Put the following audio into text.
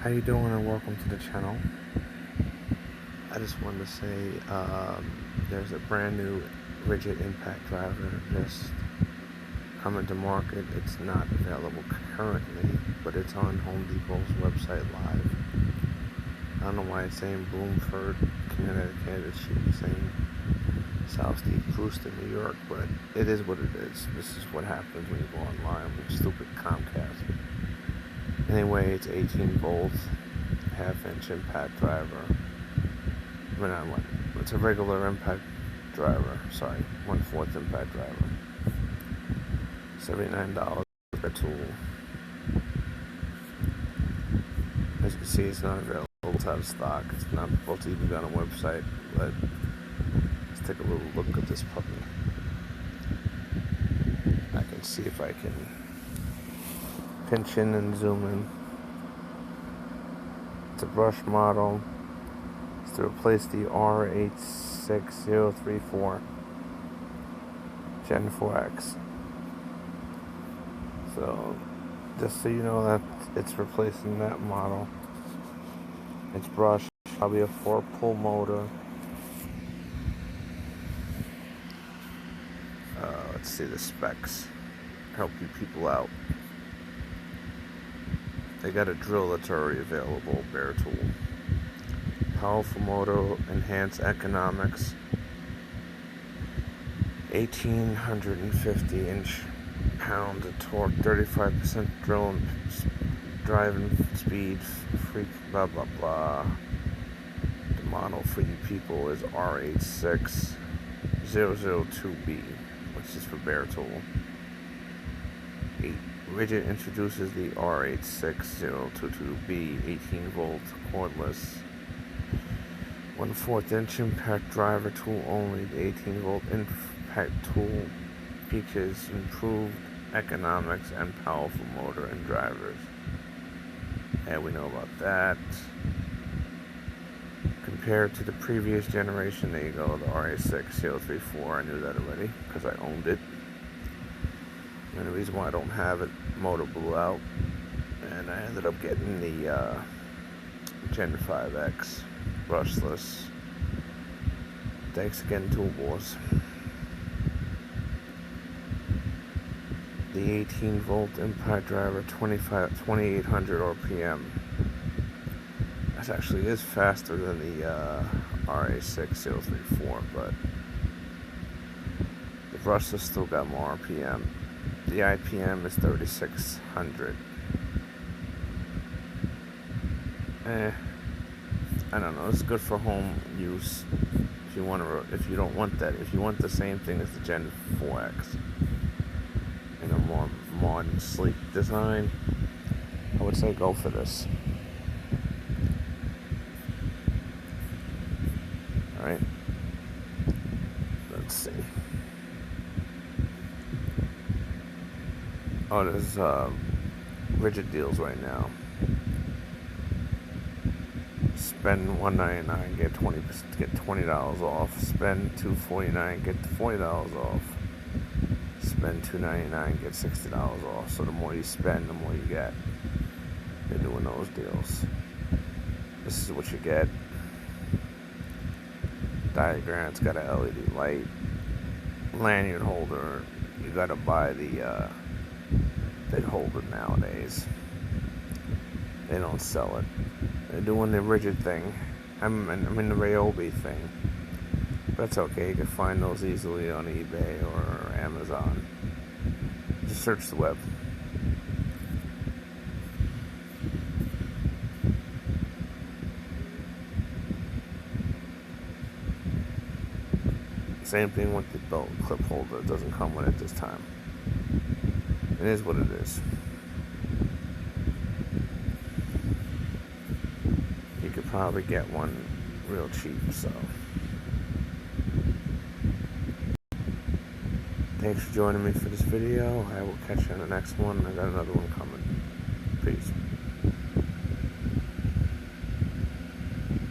How you doing and welcome to the channel. I just wanted to say there's a brand new rigid impact driver just coming to market. It's not available currently, but it's on Home Depot's website live. I don't know why it's saying Bloomford, Connecticut. It should be saying South Steve Brewster, New York, but it is what it is. This is what happens when you go online with stupid Comcast. Anyway, it's 18 volts, half-inch impact driver. It's a regular impact driver. Sorry, 1/4 impact driver. $79 per tool. As you can see, it's not available. It's out of stock. It's not supposed to even be on a website. But let's take a little look at this puppy. I can see if I can pinch in and zoom in. It's a brush model. It's to replace the R86002B Gen 4X. So, just so you know that it's replacing that model. It's brushed, probably a 4-pull motor. Let's see the specs. Help you people out. They got a drill that's already available, bare tool. Powerful motor, enhanced economics. 1,850 inch-pounds of torque, 35% drill and driving speed, free blah blah blah. The model for you people is R86002B, which is for bare tool. Rigid introduces the R86002B 18 volt cordless 1/4 inch impact driver tool only. The 18 volt impact tool features improved economics and powerful motor and drivers. And we know about that. Compared to the previous generation, there you go, the R86034. I knew that already because I owned it. And the reason why I don't have it, motor blew out, and I ended up getting the Gen 5X brushless. Thanks again, Tool Wars. The 18 volt impact driver, 2800 RPM. That actually is faster than the R86034, but the brushless still got more RPM. The IPM is 3600. I don't know. It's good for home use. If you don't want that. If you want the same thing as the Gen 4X in a more modern, sleek design, I would say go for this. All right. Let's see. Oh, there's rigid deals right now. Spend $199, get $20 off. Spend $249, get $40 off. Spend $299, get $60 off. So the more you spend, the more you get. They're doing those deals. This is what you get. Diagram. It's got an LED light, lanyard holder. You gotta buy the they hold it nowadays. They don't sell it. They're doing the rigid thing. I'm in the Ryobi thing. That's okay. You can find those easily on eBay or Amazon. Just search the web. Same thing with the belt clip holder. It doesn't come with it this time. It is what it is. You could probably get one real cheap, so. Thanks for joining me for this video. I will catch you on the next one. I got another one coming. Peace.